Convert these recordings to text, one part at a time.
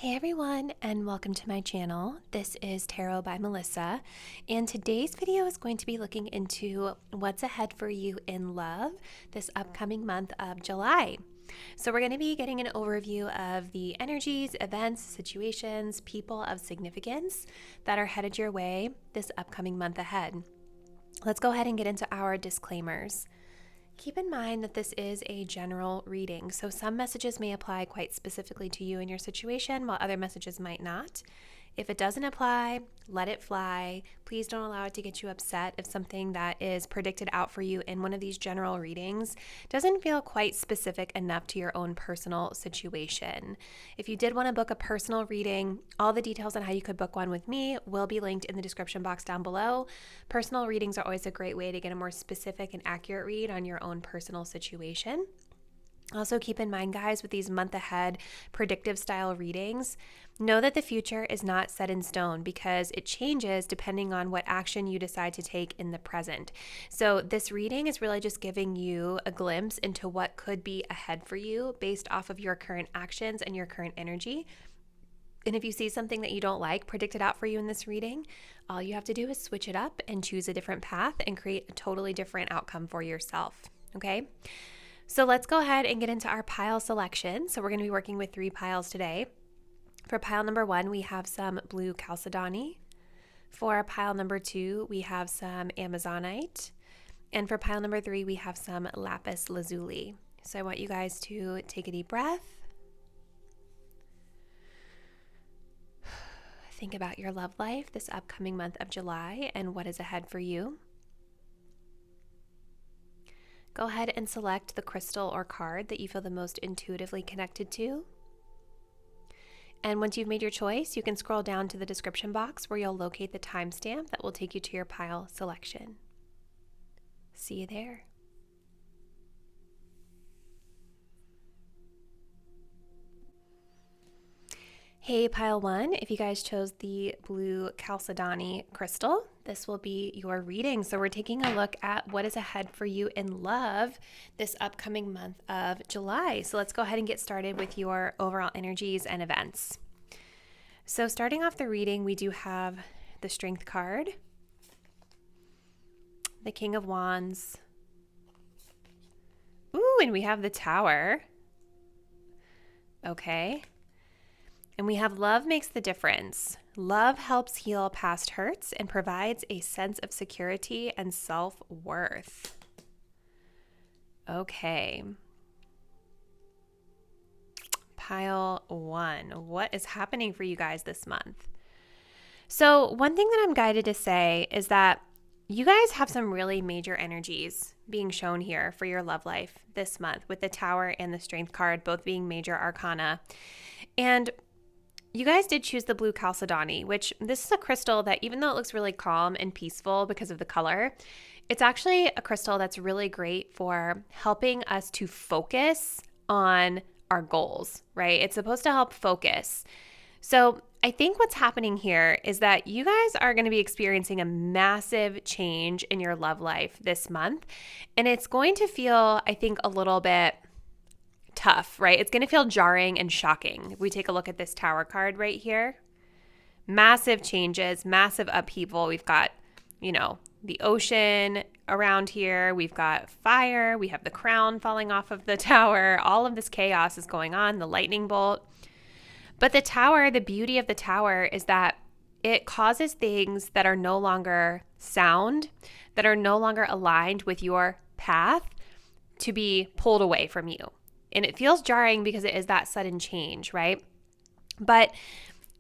Hey everyone, and welcome to my channel. This is Tarot by Melissa, and today's video is going to be looking into what's ahead for you in love this upcoming month of July. So we're going to be getting an overview of the energies, events, situations, people of significance that are headed your way this upcoming month ahead. Let's go ahead and get into our disclaimers. Keep in mind that this is a general reading, so some messages may apply quite specifically to you and your situation, while other messages might not. If it doesn't apply, let it fly. Please don't allow it to get you upset if something that is predicted out for you in one of these general readings doesn't feel quite specific enough to your own personal situation. If you did want to book a personal reading, all the details on how you could book one with me will be linked in the description box down below. Personal readings are always a great way to get a more specific and accurate read on your own personal situation. Also, keep in mind, guys, with these month ahead predictive style readings, know that the future is not set in stone because it changes depending on what action you decide to take in the present. So this reading is really just giving you a glimpse into what could be ahead for you based off of your current actions and your current energy. And if you see something that you don't like predicted out for you in this reading, all you have to do is switch it up and choose a different path and create a totally different outcome for yourself, okay? So let's go ahead and get into our pile selection. So we're going to be working with 3 piles today. For pile number 1, we have some blue Chalcedony. For pile number 2, we have some Amazonite. And for pile number 3, we have some Lapis Lazuli. So I want you guys to take a deep breath. Think about your love life this upcoming month of July and what is ahead for you. Go ahead and select the crystal or card that you feel the most intuitively connected to. And once you've made your choice, you can scroll down to the description box where you'll locate the timestamp that will take you to your pile selection. See you there. Hey, pile 1, if you guys chose the blue Chalcedony crystal, this will be your reading. So we're taking a look at what is ahead for you in love this upcoming month of July. So let's go ahead and get started with your overall energies and events. So starting off the reading, we do have the Strength card, the King of Wands, ooh, and we have the Tower. Okay. And we have love makes the difference. Love helps heal past hurts and provides a sense of security and self-worth. Okay. Pile 1. What is happening for you guys this month? So one thing that I'm guided to say is that you guys have some really major energies being shown here for your love life this month with the Tower and the Strength card, both being major arcana. And you guys did choose the blue Chalcedony, which this is a crystal that even though it looks really calm and peaceful because of the color, it's actually a crystal that's really great for helping us to focus on our goals, right? It's supposed to help focus. So I think what's happening here is that you guys are going to be experiencing a massive change in your love life this month. And it's going to feel, I think, a little bit tough, right? It's going to feel jarring and shocking. If we take a look at this Tower card right here, massive changes, massive upheaval. We've got, the ocean around here. We've got fire. We have the crown falling off of the Tower. All of this chaos is going on, the lightning bolt. But the Tower, the beauty of the Tower is that it causes things that are no longer sound, that are no longer aligned with your path to be pulled away from you. And it feels jarring because it is that sudden change, right? But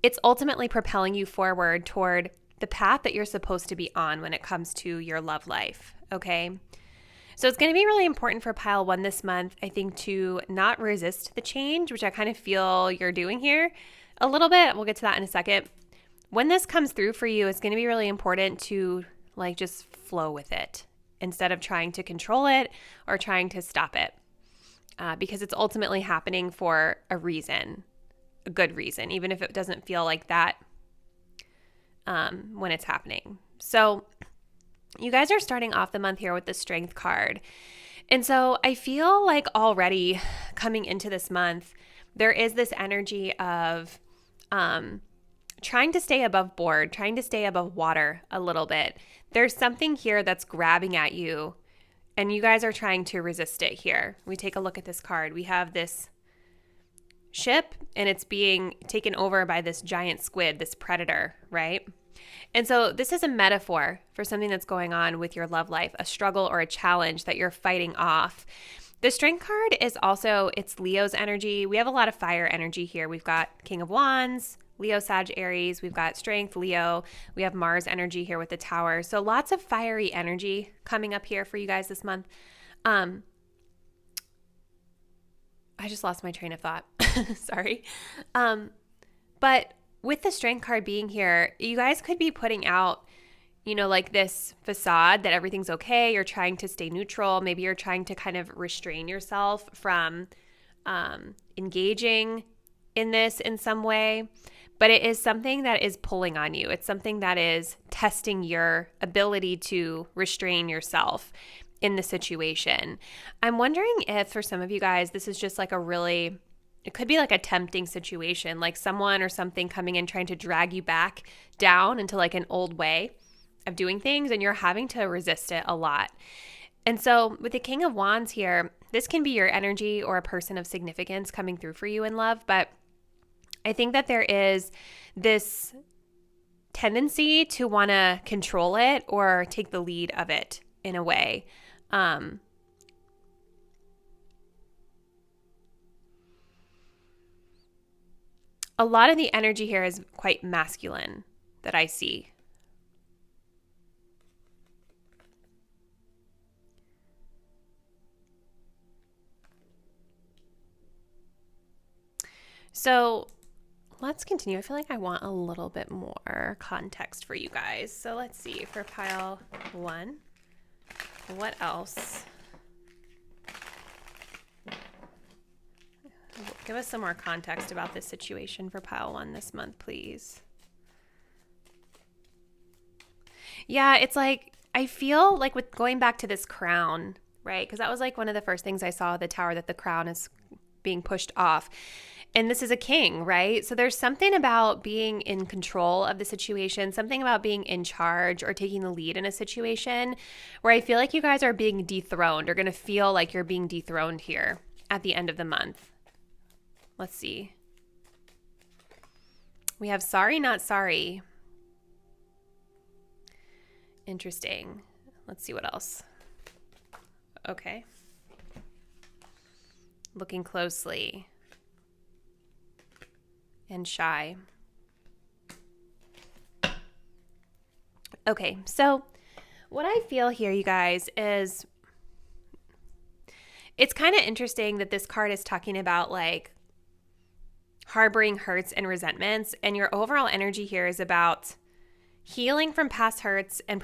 it's ultimately propelling you forward toward the path that you're supposed to be on when it comes to your love life, okay? So it's going to be really important for pile 1 this month, I think, to not resist the change, which I kind of feel you're doing here a little bit. We'll get to that in a second. When this comes through for you, it's going to be really important to just flow with it instead of trying to control it or trying to stop it. Because it's ultimately happening for a reason, a good reason, even if it doesn't feel like that when it's happening. So you guys are starting off the month here with the Strength card. And so I feel like already coming into this month, there is this energy of trying to stay above board, trying to stay above water a little bit. There's something here that's grabbing at you, and you guys are trying to resist it here. We take a look at this card. We have this ship, and it's being taken over by this giant squid, this predator, right? And so this is a metaphor for something that's going on with your love life, a struggle or a challenge that you're fighting off. The Strength card is also, it's Leo's energy. We have a lot of fire energy here. We've got King of Wands, Leo, Sag, Aries. We've got Strength, Leo. We have Mars energy here with the Tower. So lots of fiery energy coming up here for you guys this month. I just lost my train of thought. Sorry. But with the Strength card being here, you guys could be putting out, like this facade that everything's okay. You're trying to stay neutral. Maybe you're trying to kind of restrain yourself from engaging in this in some way. But it is something that is pulling on you. It's something that is testing your ability to restrain yourself in the situation. I'm wondering if for some of you guys, this is just like it could be like a tempting situation, like someone or something coming in trying to drag you back down into like an old way of doing things, and you're having to resist it a lot. And so with the King of Wands here, this can be your energy or a person of significance coming through for you in love, but I think that there is this tendency to want to control it or take the lead of it in a way. A lot of the energy here is quite masculine that I see. So let's continue. I feel like I want a little bit more context for you guys. So let's see for pile 1, what else? Give us some more context about this situation for pile 1 this month, please. Yeah, it's like, I feel like with going back to this crown, right? Because that was like one of the first things I saw at the tower, that the crown is being pushed off. And this is a king, right? So there's something about being in control of the situation, something about being in charge or taking the lead in a situation where I feel like you guys are being dethroned, or going to feel like you're being dethroned here at the end of the month. Let's see. We have sorry, not sorry. Interesting. Let's see what else. Okay. Looking closely. And shy. Okay, so what I feel here, you guys, is it's kind of interesting that this card is talking about like harboring hurts and resentments, and your overall energy here is about healing from past hurts and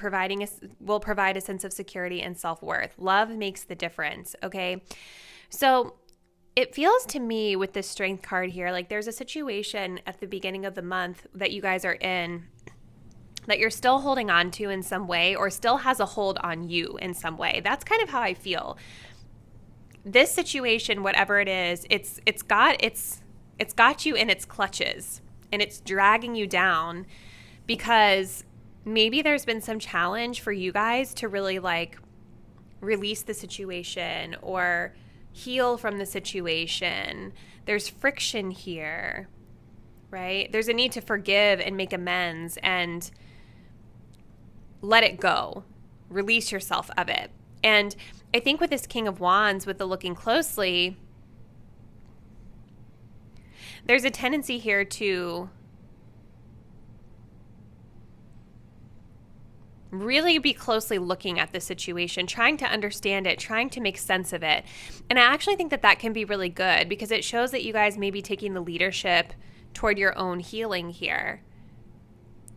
will provide a sense of security and self-worth. Love makes the difference, okay? So it feels to me with this Strength card here, like there's a situation at the beginning of the month that you guys are in that you're still holding on to in some way, or still has a hold on you in some way. That's kind of how I feel. This situation, whatever it is, it's got you in its clutches, and it's dragging you down because maybe there's been some challenge for you guys to really like release the situation or heal from the situation. There's friction here, right? There's a need to forgive and make amends and let it go. Release yourself of it. And I think with this King of Wands, with the looking closely, there's a tendency here to really be closely looking at the situation, trying to understand it, trying to make sense of it. And I actually think that can be really good because it shows that you guys may be taking the leadership toward your own healing here,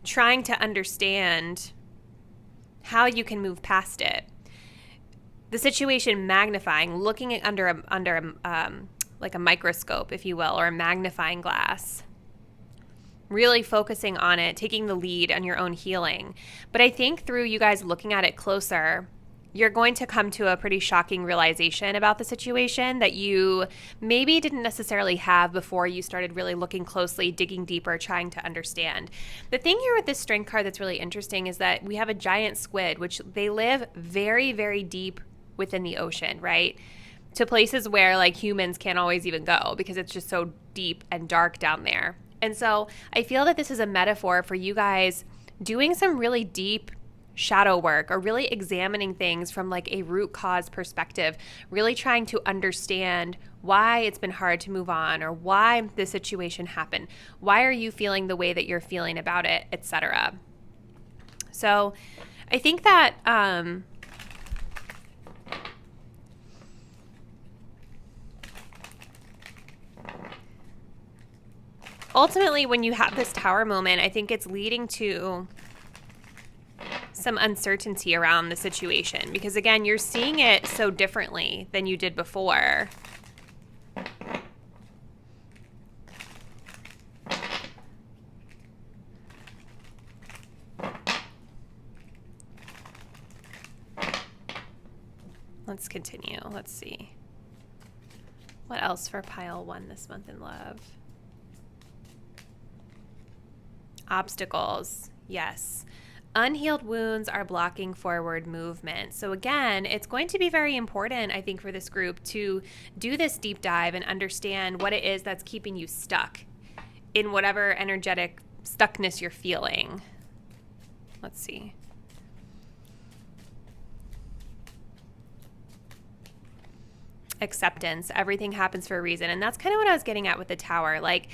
trying to understand how you can move past it. The situation magnifying, looking at under like a microscope, if you will, or a magnifying glass. Really focusing on it, taking the lead on your own healing. But I think through you guys looking at it closer, you're going to come to a pretty shocking realization about the situation that you maybe didn't necessarily have before you started really looking closely, digging deeper, trying to understand. The thing here with this strength card that's really interesting is that we have a giant squid, which they live very, very deep within the ocean, right? To places where like humans can't always even go because it's just so deep and dark down there. And so I feel that this is a metaphor for you guys doing some really deep shadow work or really examining things from like a root cause perspective, really trying to understand why it's been hard to move on or why the situation happened. Why are you feeling the way that you're feeling about it, etc. So I think that ultimately when you have this tower moment, I think it's leading to some uncertainty around the situation because, again, you're seeing it so differently than you did before. Let's continue. Let's see. What else for pile 1 this month in love? Obstacles. Yes. Unhealed wounds are blocking forward movement. So again, it's going to be very important, I think, for this group to do this deep dive and understand what it is that's keeping you stuck in whatever energetic stuckness you're feeling. Let's see. Acceptance. Everything happens for a reason. And that's kind of what I was getting at with the tower. Like,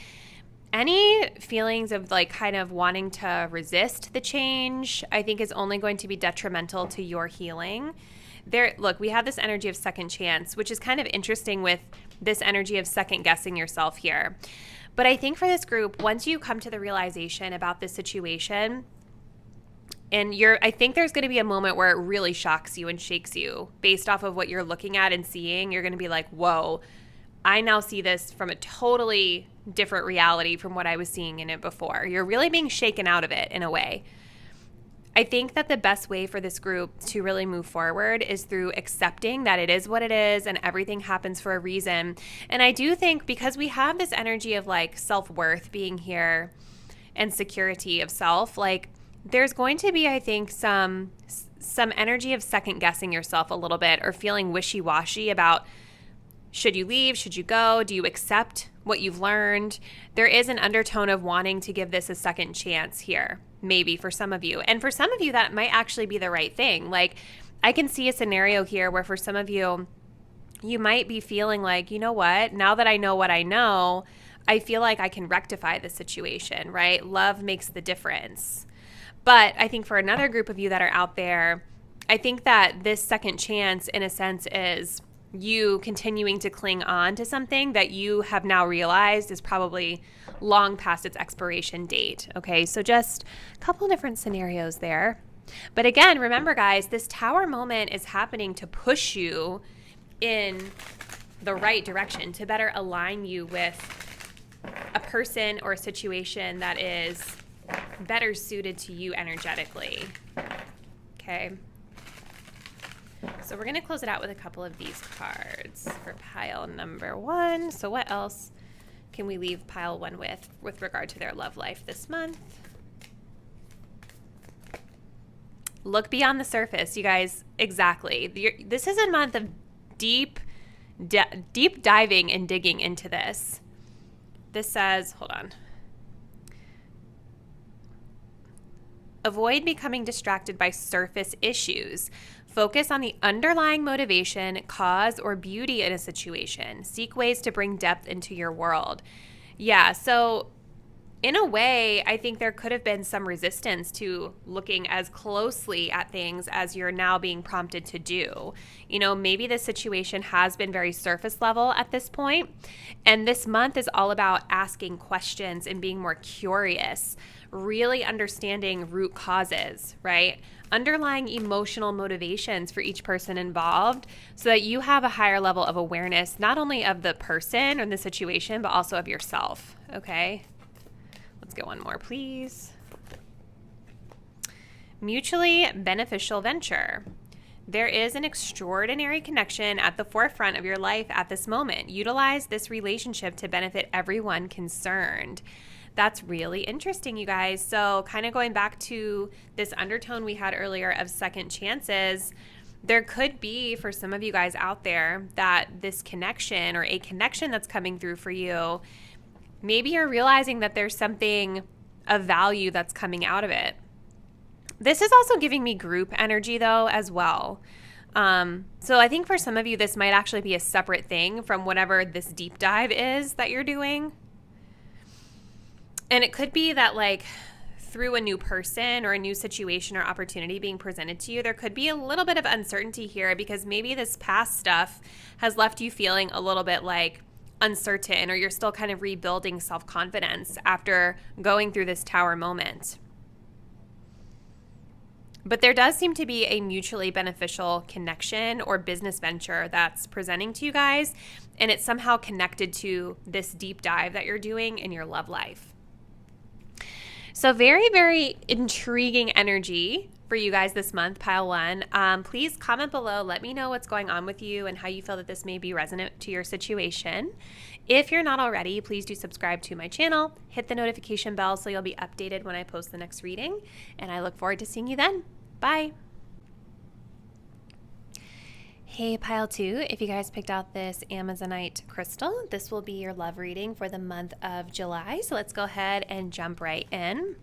any feelings of like kind of wanting to resist the change, I think is only going to be detrimental to your healing. Look, we have this energy of second chance, which is kind of interesting with this energy of second guessing yourself here. But I think for this group, once you come to the realization about this situation, and I think there's going to be a moment where it really shocks you and shakes you based off of what you're looking at and seeing. You're going to be like, whoa, I now see this from a totally different reality from what I was seeing in it before. You're really being shaken out of it in a way. I think that the best way for this group to really move forward is through accepting that it is what it is and everything happens for a reason. And I do think because we have this energy of like self-worth being here and security of self, like there's going to be, I think, some energy of second guessing yourself a little bit or feeling wishy-washy about should you leave? Should you go? Do you accept what you've learned? There is an undertone of wanting to give this a second chance here, maybe for some of you. And for some of you, that might actually be the right thing. Like, I can see a scenario here where for some of you, you might be feeling like, you know what? Now that I know what I know, I feel like I can rectify the situation, right? Love makes the difference. But I think for another group of you that are out there, I think that this second chance, in a sense, is you continuing to cling on to something that you have now realized is probably long past its expiration date. Okay, so just a couple different scenarios there. But again, remember guys, this tower moment is happening to push you in the right direction, to better align you with a person or a situation that is better suited to you energetically. Okay. So we're going to close it out with a couple of these cards for pile number 1. So what else can we leave pile 1 with regard to their love life this month? Look beyond the surface, you guys. Exactly. This is a month of deep diving and digging into this. This says, hold on. Avoid becoming distracted by surface issues. Focus on the underlying motivation, cause, or beauty in a situation. Seek ways to bring depth into your world. Yeah, so in a way, I think there could have been some resistance to looking as closely at things as you're now being prompted to do. You know, maybe the situation has been very surface level at this point, and this month is all about asking questions and being more curious, really understanding root causes, right? Underlying emotional motivations for each person involved so that you have a higher level of awareness, not only of the person or the situation, but also of yourself, okay? Let's get one more, please. Mutually beneficial venture. There is an extraordinary connection at the forefront of your life at this moment. Utilize this relationship to benefit everyone concerned. That's really interesting, you guys. So kind of going back to this undertone we had earlier of second chances, there could be for some of you guys out there that this connection or a connection that's coming through for you, maybe you're realizing that there's something of value that's coming out of it. This is also giving me group energy though as well. So I think for some of you, this might actually be a separate thing from whatever this deep dive is that you're doing. And it could be that like through a new person or a new situation or opportunity being presented to you, there could be a little bit of uncertainty here because maybe this past stuff has left you feeling a little bit like uncertain, or you're still kind of rebuilding self-confidence after going through this tower moment. But there does seem to be a mutually beneficial connection or business venture that's presenting to you guys, and it's somehow connected to this deep dive that you're doing in your love life. So very, very intriguing energy for you guys this month, pile one. Please comment below. Let me know what's going on with you and how you feel that this may be resonant to your situation. If you're not already, please do subscribe to my channel. Hit the notification bell so you'll be updated when I post the next reading. And I look forward to seeing you then. Bye. Hey, pile two, if you guys picked out this Amazonite crystal, this will be your love reading for the month of July. So let's go ahead and jump right in.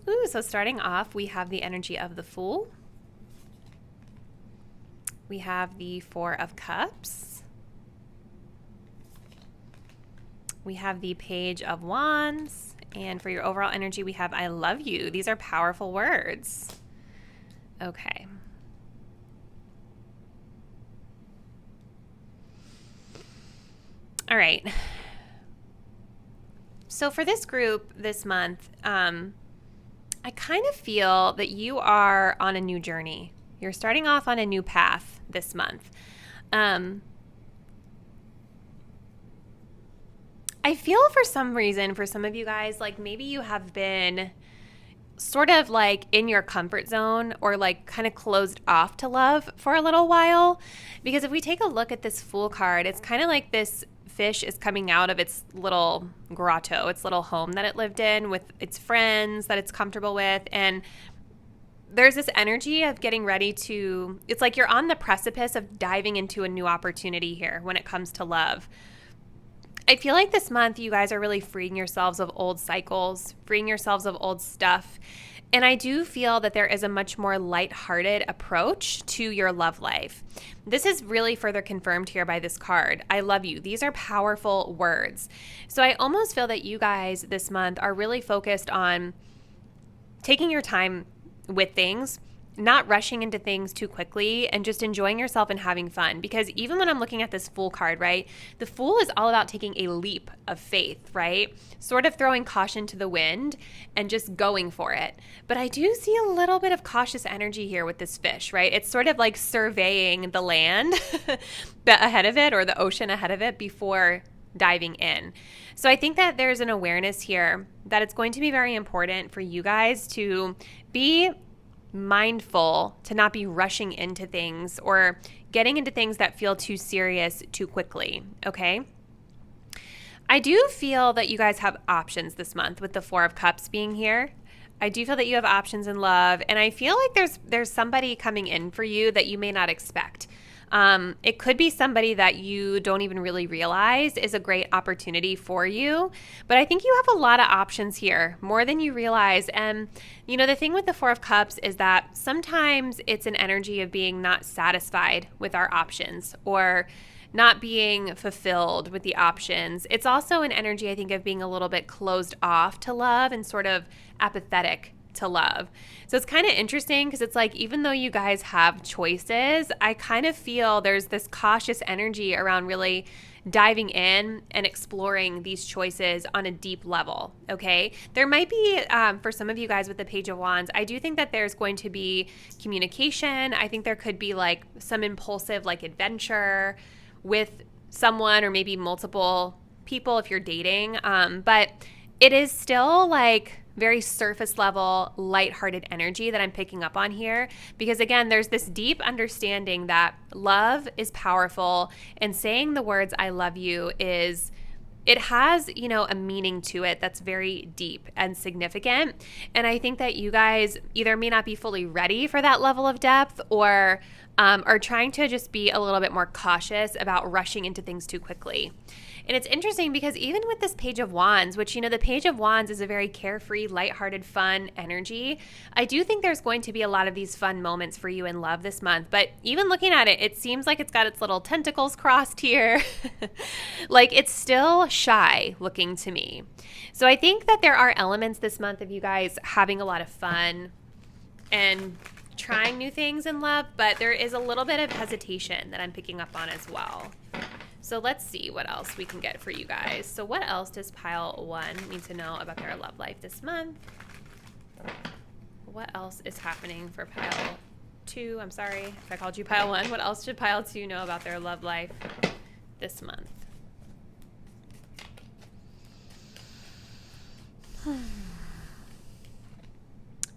Ooh, so starting off, we have the energy of the Fool. We have the Four of Cups. We have the Page of Wands. And for your overall energy, we have I love you. These are powerful words. Okay. All right. So for this group this month, I kind of feel that you are on a new journey. You're starting off on a new path this month. I feel for some reason, for some of you guys, like maybe you have been sort of like in your comfort zone or like kind of closed off to love for a little while. Because if we take a look at this Fool card, it's kind of like this fish is coming out of its little grotto, its little home that it lived in with its friends that it's comfortable with. And there's this energy of getting ready to, it's like you're on the precipice of diving into a new opportunity here when it comes to love. I feel like this month you guys are really freeing yourselves of old cycles, freeing yourselves of old stuff. And I do feel that there is a much more lighthearted approach to your love life. This is really further confirmed here by this card. I love you. These are powerful words. So I almost feel that you guys this month are really focused on taking your time with things, not rushing into things too quickly, and just enjoying yourself and having fun. Because even when I'm looking at this Fool card, right, the Fool is all about taking a leap of faith, right? Sort of throwing caution to the wind and just going for it. But I do see a little bit of cautious energy here with this fish, right? It's sort of like surveying the land ahead of it, or the ocean ahead of it, before diving in. So I think that there's an awareness here that it's going to be very important for you guys to be mindful, to not be rushing into things or getting into things that feel too serious too quickly, okay? I do feel that you guys have options this month with the Four of Cups being here. I do feel that you have options in love, and I feel like there's somebody coming in for you that you may not expect. It could be somebody that you don't even really realize is a great opportunity for you. But I think you have a lot of options here, more than you realize. And, you know, the thing with the Four of Cups is that sometimes it's an energy of being not satisfied with our options or not being fulfilled with the options. It's also an energy, I think, of being a little bit closed off to love and sort of apathetic to love. So it's kind of interesting because it's like, even though you guys have choices, I kind of feel there's this cautious energy around really diving in and exploring these choices on a deep level, okay? There might be, for some of you guys with the Page of Wands, I do think that there's going to be communication. I think there could be like some impulsive like adventure with someone or maybe multiple people if you're dating, but it is still like very surface level, lighthearted energy that I'm picking up on here. Because again, there's this deep understanding that love is powerful, and saying the words I love you it has, a meaning to it that's very deep and significant. And I think that you guys either may not be fully ready for that level of depth, or are trying to just be a little bit more cautious about rushing into things too quickly. And it's interesting because even with this Page of Wands, which, the Page of Wands is a very carefree, lighthearted, fun energy, I do think there's going to be a lot of these fun moments for you in love this month. But even looking at it, it seems like it's got its little tentacles crossed here. Like it's still shy looking to me. So I think that there are elements this month of you guys having a lot of fun and trying new things in love, but there is a little bit of hesitation that I'm picking up on as well. So let's see what else we can get for you guys. So what else does pile 1 need to know about their love life this month? What else is happening for pile 2? I'm sorry if I called you pile 1. What else should pile 2 know about their love life this month?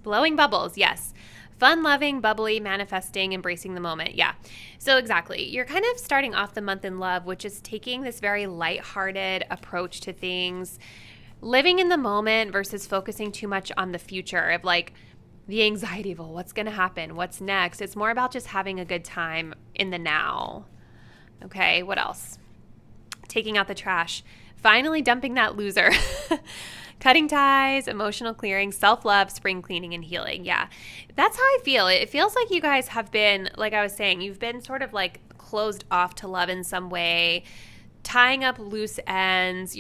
Blowing bubbles, yes. Fun, loving, bubbly, manifesting, embracing the moment. Yeah. So exactly. You're kind of starting off the month in love, which is taking this very lighthearted approach to things, living in the moment versus focusing too much on the future of like the anxiety of, what's going to happen? What's next? It's more about just having a good time in the now. Okay. What else? Taking out the trash. Finally dumping that loser. Cutting ties, emotional clearing, self-love, spring cleaning, and healing. Yeah, that's how I feel. It feels like you guys have been, like I was saying, you've been sort of like closed off to love in some way, tying up loose ends.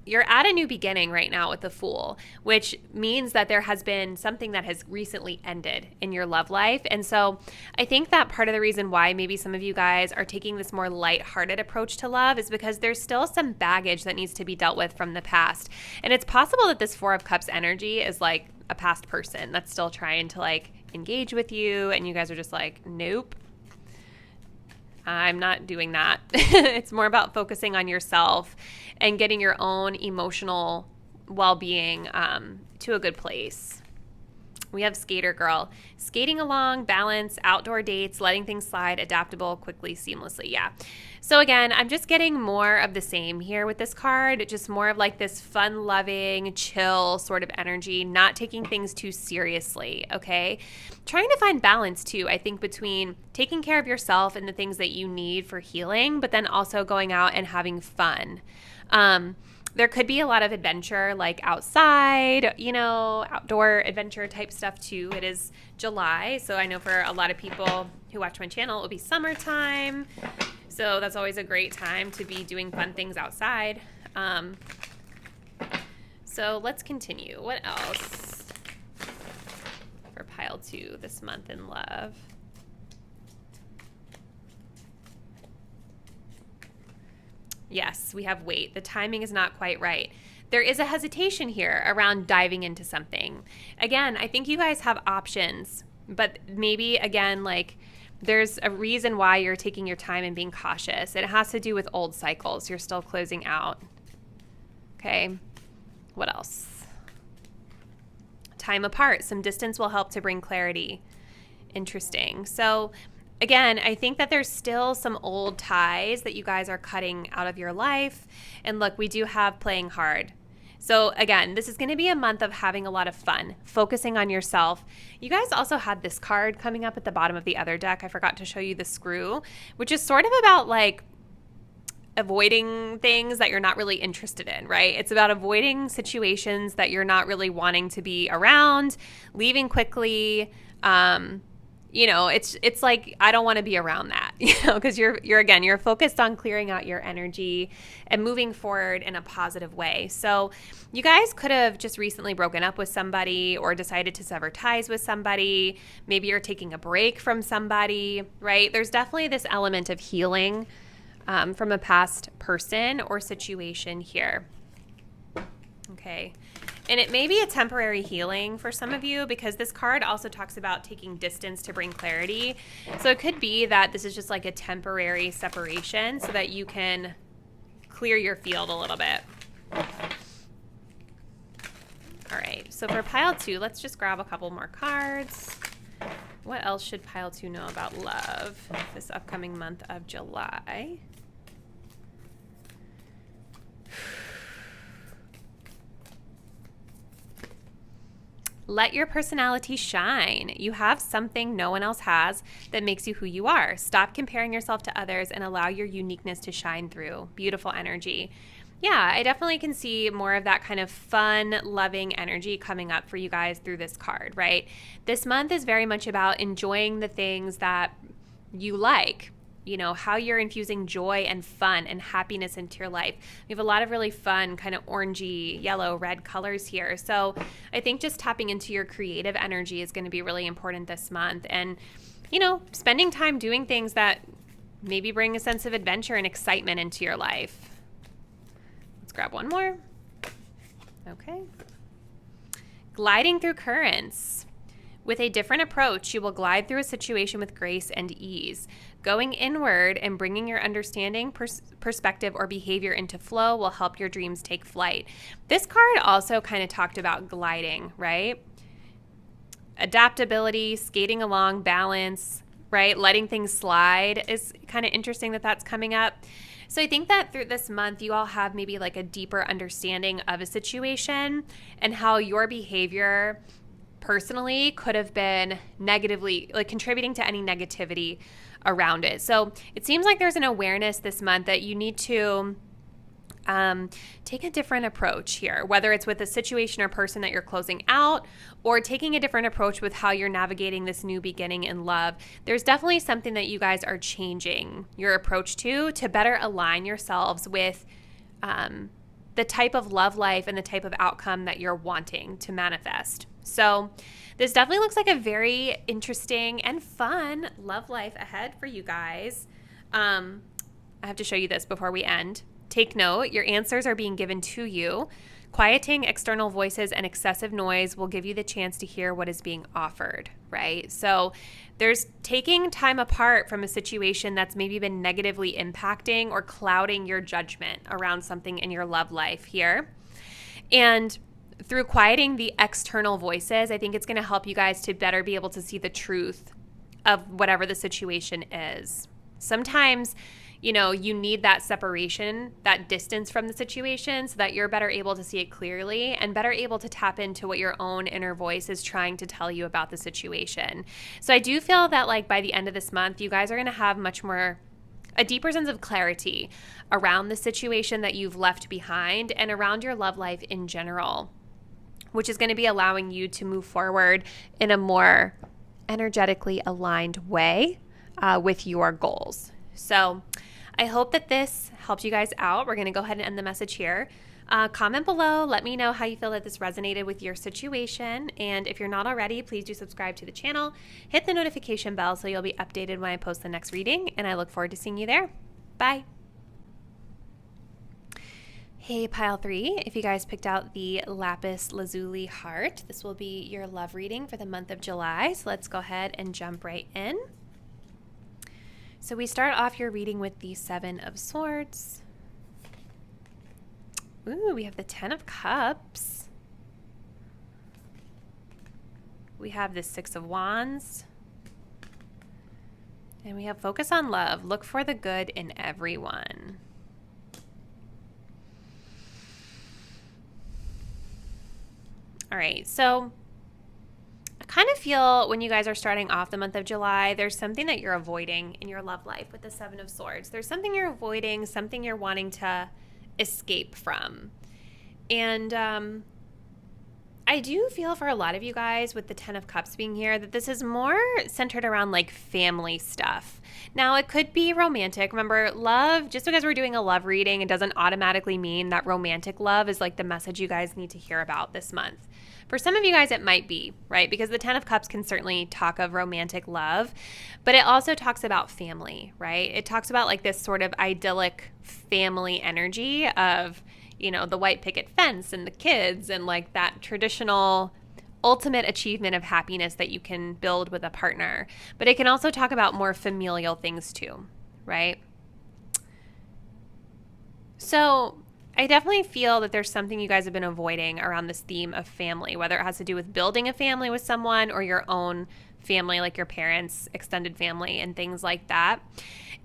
You're at a new beginning right now with the Fool, which means that there has been something that has recently ended in your love life. And so I think that part of the reason why maybe some of you guys are taking this more lighthearted approach to love is because there's still some baggage that needs to be dealt with from the past. And it's possible that this 4 of Cups energy is like a past person that's still trying to like engage with you, and you guys are just like, nope, I'm not doing that. It's more about focusing on yourself and getting your own emotional well-being to a good place. We have Skater Girl. Skating along, balance, outdoor dates, letting things slide, adaptable, quickly, seamlessly. Yeah. So again, I'm just getting more of the same here with this card. Just more of like this fun-loving, chill sort of energy, not taking things too seriously, okay? Trying to find balance too, I think, between taking care of yourself and the things that you need for healing, but then also going out and having fun. There could be a lot of adventure, like outside, outdoor adventure type stuff too. It is July, so I know for a lot of people who watch my channel, it will be summertime. So that's always a great time to be doing fun things outside. So let's continue. What else for pile 2 this month in love? Yes, we have wait. The timing is not quite right. There is a hesitation here around diving into something. Again, I think you guys have options, but maybe again, like there's a reason why you're taking your time and being cautious. It has to do with old cycles you're still closing out. Okay, what else? Time apart. Some distance will help to bring clarity. Interesting. So again, I think that there's still some old ties that you guys are cutting out of your life. And look, we do have playing hard. So again, this is going to be a month of having a lot of fun, focusing on yourself. You guys also had this card coming up at the bottom of the other deck. I forgot to show you the Screw, which is sort of about like avoiding things that you're not really interested in, right? It's about avoiding situations that you're not really wanting to be around, leaving quickly. It's like, I don't want to be around that, because you're focused on clearing out your energy and moving forward in a positive way. So you guys could have just recently broken up with somebody or decided to sever ties with somebody. Maybe you're taking a break from somebody, right? There's definitely this element of healing from a past person or situation here. Okay. And it may be a temporary healing for some of you, because this card also talks about taking distance to bring clarity. So it could be that this is just like a temporary separation so that you can clear your field a little bit. All right. So for pile 2, let's just grab a couple more cards. What else should pile 2 know about love this upcoming month of July? Let your personality shine. You have something no one else has that makes you who you are. Stop comparing yourself to others and allow your uniqueness to shine through. Beautiful energy. Yeah, I definitely can see more of that kind of fun, loving energy coming up for you guys through this card, right? This month is very much about enjoying the things that you like. You know, how you're infusing joy and fun and happiness into your life. We have a lot of really fun kind of orangey, yellow, red colors here. So I think just tapping into your creative energy is going to be really important this month. And, you know, spending time doing things that maybe bring a sense of adventure and excitement into your life. Let's grab one more. Okay. Gliding through currents. With a different approach, you will glide through a situation with grace and ease. Going inward and bringing your understanding, perspective, or behavior into flow will help your dreams take flight. This card also kind of talked about gliding, right? Adaptability, skating along, balance, right? Letting things slide is kind of interesting that that's coming up. So I think that through this month, you all have maybe like a deeper understanding of a situation and how your behavior personally could have been negatively, like contributing to any negativity around it. So it seems like there's an awareness this month that you need to take a different approach here, whether it's with a situation or person that you're closing out or taking a different approach with how you're navigating this new beginning in love. There's definitely something that you guys are changing your approach to better align yourselves with the type of love life and the type of outcome that you're wanting to manifest. So this definitely looks like a very interesting and fun love life ahead for you guys. I have to show you this before we end. Take note, your answers are being given to you. Quieting external voices and excessive noise will give you the chance to hear what is being offered, right? So there's taking time apart from a situation that's maybe been negatively impacting or clouding your judgment around something in your love life here. And through quieting the external voices, I think it's going to help you guys to better be able to see the truth of whatever the situation is. Sometimes, you know, you need that separation, that distance from the situation so that you're better able to see it clearly and better able to tap into what your own inner voice is trying to tell you about the situation. So I do feel that like by the end of this month, you guys are going to have a deeper sense of clarity around the situation that you've left behind and around your love life in general, which is going to be allowing you to move forward in a more energetically aligned way with your goals. So I hope that this helped you guys out. We're going to go ahead and end the message here. Comment below. Let me know how you feel that this resonated with your situation. And if you're not already, please do subscribe to the channel. Hit the notification bell so you'll be updated when I post the next reading. And I look forward to seeing you there. Bye. Hey, pile 3, if you guys picked out the Lapis Lazuli heart, this will be your love reading for the month of July. So let's go ahead and jump right in. So we start off your reading with the 7 of Swords. Ooh, we have the 10 of Cups. We have the 6 of Wands. And we have Focus on Love. Look for the good in everyone. All right, so I kind of feel when you guys are starting off the month of July, there's something that you're avoiding in your love life with the 7 of Swords. There's something you're avoiding, something you're wanting to escape from. And I do feel for a lot of you guys with the 10 of Cups being here that this is more centered around like family stuff. Now, it could be romantic. Remember, love, just because we're doing a love reading, it doesn't automatically mean that romantic love is like the message you guys need to hear about this month. For some of you guys, it might be, right? Because the 10 of Cups can certainly talk of romantic love, but it also talks about family, right? It talks about like this sort of idyllic family energy of, you know, the white picket fence and the kids and like that traditional ultimate achievement of happiness that you can build with a partner. But it can also talk about more familial things too, right? So I definitely feel that there's something you guys have been avoiding around this theme of family, whether it has to do with building a family with someone or your own family, like your parents, extended family, and things like that.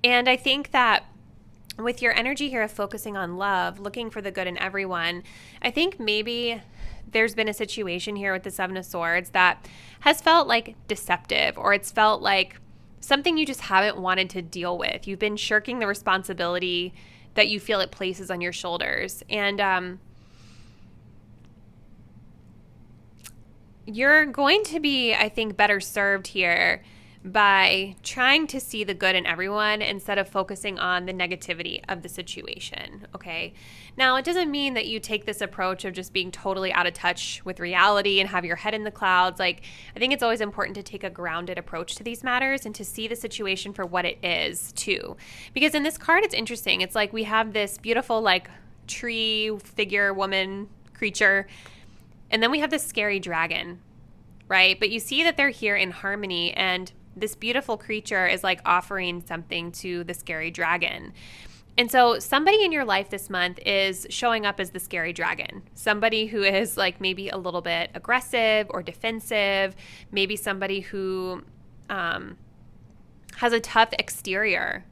And I think that with your energy here of focusing on love, looking for the good in everyone, I think maybe there's been a situation here with the Seven of Swords that has felt like deceptive, or it's felt like something you just haven't wanted to deal with. You've been shirking the responsibility that you feel it places on your shoulders. And you're going to be, I think, better served here by trying to see the good in everyone instead of focusing on the negativity of the situation, okay? Now, it doesn't mean that you take this approach of just being totally out of touch with reality and have your head in the clouds. Like, I think it's always important to take a grounded approach to these matters and to see the situation for what it is, too. Because in this card, it's interesting. It's like we have this beautiful, like, tree figure, woman, creature, and then we have this scary dragon, right? But you see that they're here in harmony, and this beautiful creature is like offering something to the scary dragon. And so somebody in your life this month is showing up as the scary dragon. Somebody who is like maybe a little bit aggressive or defensive, maybe somebody who has a tough exterior.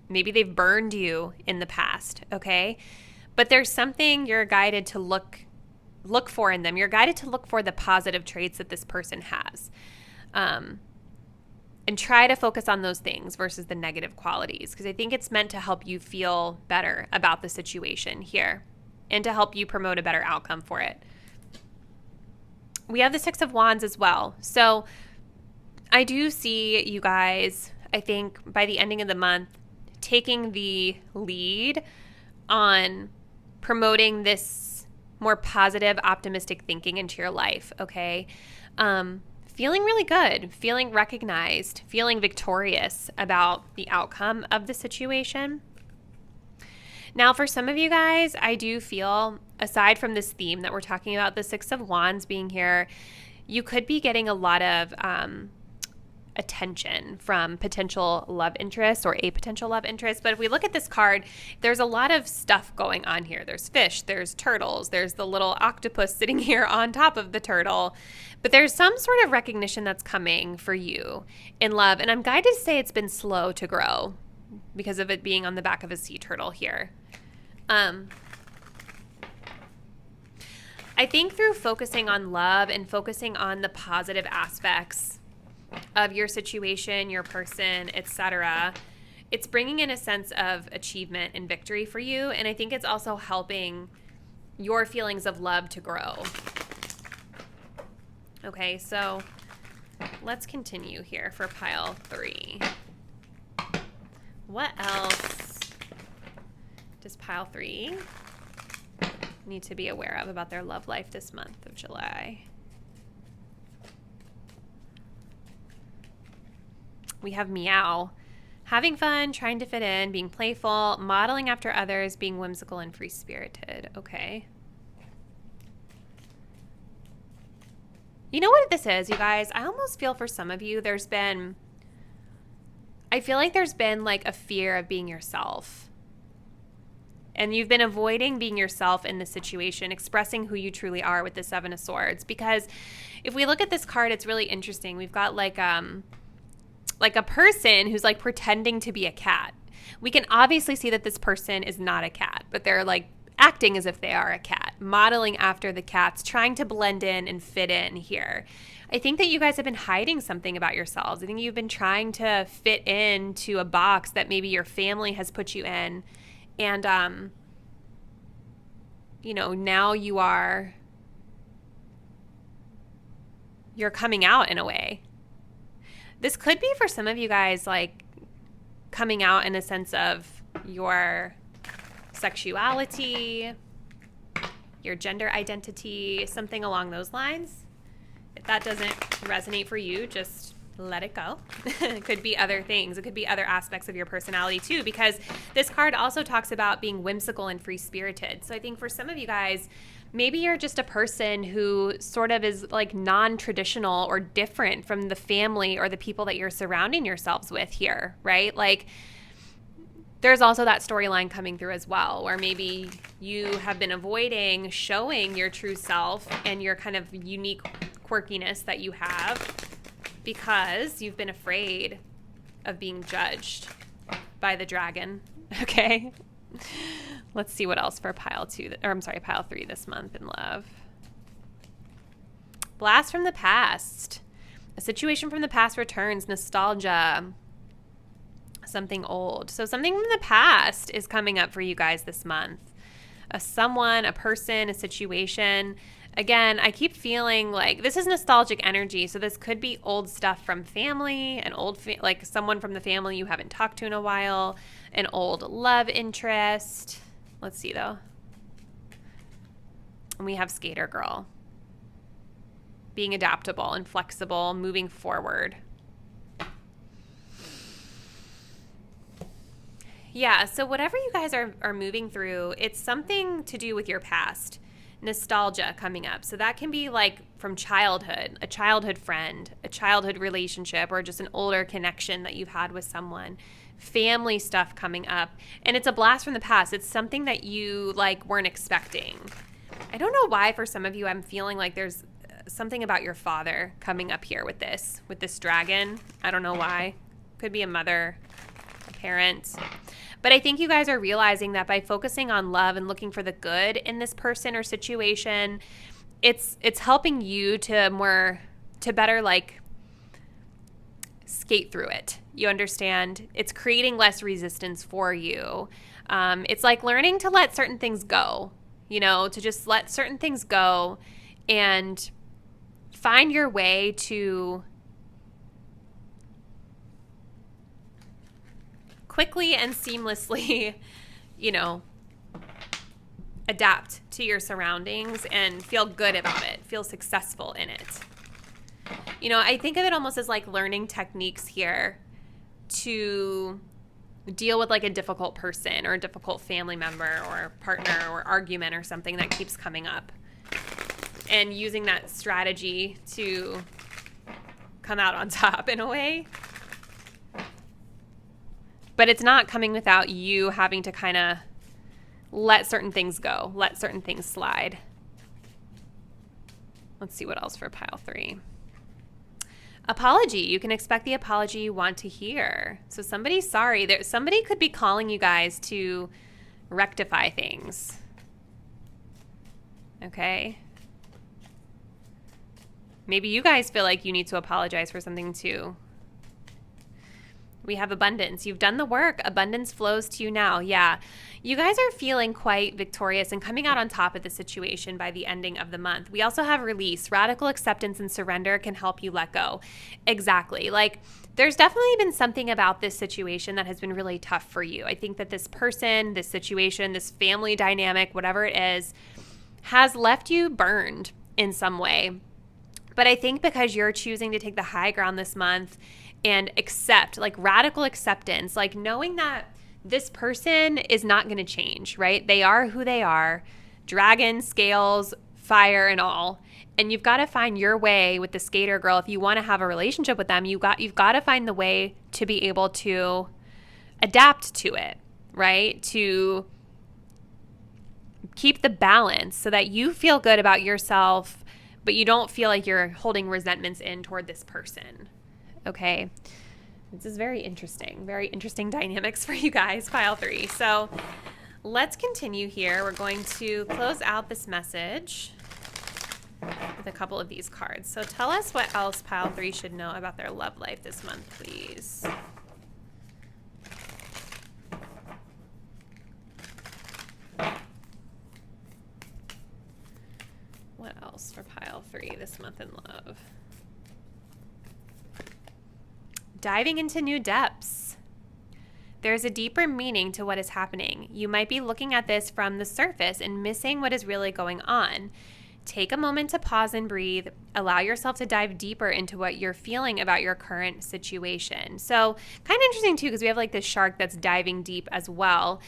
Maybe they've burned you in the past, okay? But there's something you're guided to look for in them. You're guided to look for the positive traits that this person has. And try to focus on those things versus the negative qualities, because I think it's meant to help you feel better about the situation here and to help you promote a better outcome for it. We have the Six of Wands as well. So I do see you guys, I think, by the ending of the month, taking the lead on promoting this more positive, optimistic thinking into your life, okay? Feeling really good, feeling recognized, feeling victorious about the outcome of the situation. Now, for some of you guys, I do feel, aside from this theme that we're talking about, the Six of Wands being here, you could be getting a lot of attention from potential love interest or a potential love interest. But if we look at this card, there's a lot of stuff going on here. There's fish, there's turtles, there's the little octopus sitting here on top of the turtle. But there's some sort of recognition that's coming for you in love. And I'm guided to say it's been slow to grow because of it being on the back of a sea turtle here. I think through focusing on love and focusing on the positive aspects of your situation, your person, etc., it's bringing in a sense of achievement and victory for you. And I think it's also helping your feelings of love to grow. Okay, so let's continue here for pile 3. What else does pile 3 need to be aware of about their love life this month of July? We have meow. Having fun, trying to fit in, being playful, modeling after others, being whimsical and free-spirited. Okay. You know what this is, you guys? I almost feel for some of you I feel like there's been like a fear of being yourself. And you've been avoiding being yourself in this situation, expressing who you truly are with the Seven of Swords. Because if we look at this card, it's really interesting. We've got like a person who's like pretending to be a cat. We can obviously see that this person is not a cat, but they're like acting as if they are a cat, modeling after the cats, trying to blend in and fit in here. I think that you guys have been hiding something about yourselves. I think you've been trying to fit into a box that maybe your family has put you in. And, now you're coming out in a way. This could be for some of you guys like coming out in a sense of your sexuality, your gender identity, something along those lines. If that doesn't resonate for you, just let it go. It could be other things. It could be other aspects of your personality too, because this card also talks about being whimsical and free-spirited. So I think for some of you guys, maybe you're just a person who sort of is like non-traditional or different from the family or the people that you're surrounding yourselves with here, right? Like there's also that storyline coming through as well, where maybe you have been avoiding showing your true self and your kind of unique quirkiness that you have because you've been afraid of being judged by the dragon. Okay. Let's see what else for pile 3 this month in love. Blast from the past. A situation from the past returns. Nostalgia. Something old. So something from the past is coming up for you guys this month. Someone, a person, a situation. Again, I keep feeling like this is nostalgic energy. So this could be old stuff from family, like someone from the family you haven't talked to in a while, an old love interest. Let's see though. And we have skater girl. Being adaptable and flexible, moving forward. Yeah, so whatever you guys are moving through, it's something to do with your past. Nostalgia coming up. So that can be like from childhood, a childhood friend, a childhood relationship, or just an older connection that you've had with someone. Family stuff coming up. And it's a blast from the past. It's something that you like weren't expecting. I don't know why for some of you I'm feeling like there's something about your father coming up here with this dragon. I don't know why. Could be a mother, a parent. But I think you guys are realizing that by focusing on love and looking for the good in this person or situation, it's helping you to better like skate through it. You understand? It's creating less resistance for you. It's like learning to let certain things go, to just let certain things go and find your way to quickly and seamlessly, adapt to your surroundings and feel good about it, feel successful in it. I think of it almost as like learning techniques here to deal with like a difficult person or a difficult family member or partner or argument or something that keeps coming up. And using that strategy to come out on top in a way. But it's not coming without you having to kind of let certain things go, let certain things slide. Let's see what else for pile 3. Apology. You can expect the apology you want to hear. So somebody's sorry. Somebody could be calling you guys to rectify things. Okay? Maybe you guys feel like you need to apologize for something too. We have abundance. You've done the work. Abundance flows to you now. Yeah. You guys are feeling quite victorious and coming out on top of the situation by the ending of the month. We also have release. Radical acceptance and surrender can help you let go. Exactly. Like there's definitely been something about this situation that has been really tough for you. I think that this person, this situation, this family dynamic, whatever it is, has left you burned in some way. But I think because you're choosing to take the high ground this month and accept, like radical acceptance, like knowing that this person is not going to change, right? They are who they are, dragon, scales, fire, and all. And you've got to find your way with the skater girl. If you want to have a relationship with them, you've got to find the way to be able to adapt to it, right? To keep the balance so that you feel good about yourself, but you don't feel like you're holding resentments in toward this person. Okay. This is very interesting dynamics for you guys, pile 3. So let's continue here. We're going to close out this message with a couple of these cards. So tell us what else pile 3 should know about their love life this month, please. What else for pile 3 this month in love? Diving into new depths. There's a deeper meaning to what is happening. You might be looking at this from the surface and missing what is really going on. Take a moment to pause and breathe. Allow yourself to dive deeper into what you're feeling about your current situation. So kind of interesting too, because we have like this shark that's diving deep as well.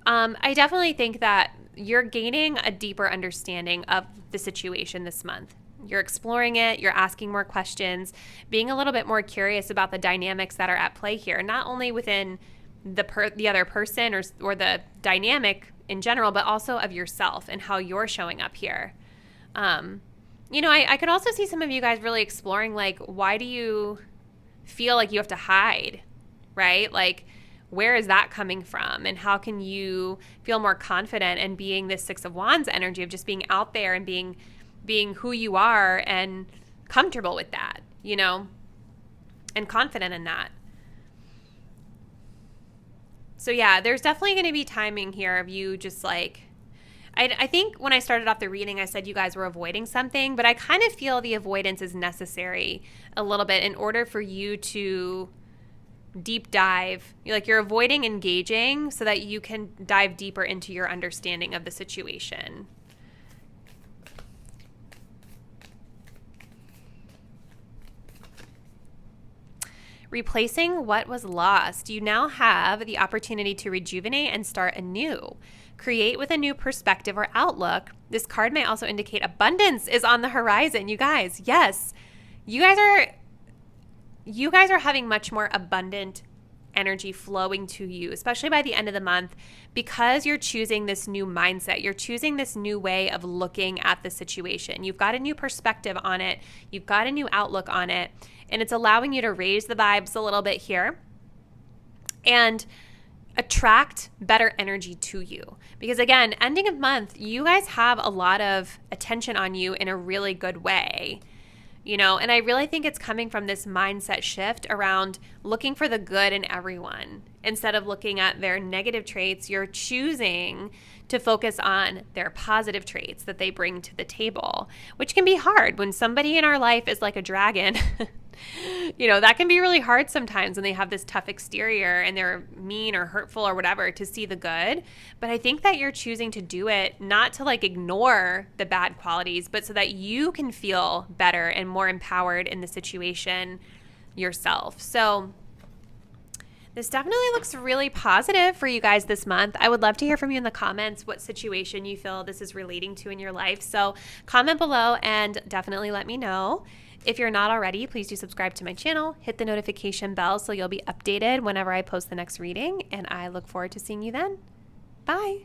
I definitely think that you're gaining a deeper understanding of the situation this month. You're exploring it, you're asking more questions, being a little bit more curious about the dynamics that are at play here, not only within the other person or the dynamic in general, but also of yourself and how you're showing up here. I could also see some of you guys really exploring, like, why do you feel like you have to hide, right? Like, where is that coming from? And how can you feel more confident in being this Six of Wands energy of just being out there and being who you are and comfortable with that, and confident in that. So yeah, there's definitely going to be timing here of you just like, I think when I started off the reading, I said you guys were avoiding something, but I kind of feel the avoidance is necessary a little bit in order for you to deep dive. You're avoiding engaging so that you can dive deeper into your understanding of the situation. Replacing what was lost. You now have the opportunity to rejuvenate and start anew. Create with a new perspective or outlook. This card may also indicate abundance is on the horizon. You guys, yes. You guys are having much more abundant energy flowing to you, especially by the end of the month, because you're choosing this new mindset. You're choosing this new way of looking at the situation. You've got a new perspective on it. You've got a new outlook on it. And it's allowing you to raise the vibes a little bit here and attract better energy to you. Because again, ending of month, you guys have a lot of attention on you in a really good way. And I really think it's coming from this mindset shift around looking for the good in everyone. Instead of looking at their negative traits, you're choosing to focus on their positive traits that they bring to the table, which can be hard when somebody in our life is like a dragon. That can be really hard sometimes when they have this tough exterior and they're mean or hurtful or whatever, to see the good. But I think that you're choosing to do it not to ignore the bad qualities, but so that you can feel better and more empowered in the situation yourself. So this definitely looks really positive for you guys this month. I would love to hear from you in the comments what situation you feel this is relating to in your life. So comment below and definitely let me know. If you're not already, please do subscribe to my channel, hit the notification bell so you'll be updated whenever I post the next reading, and I look forward to seeing you then. Bye.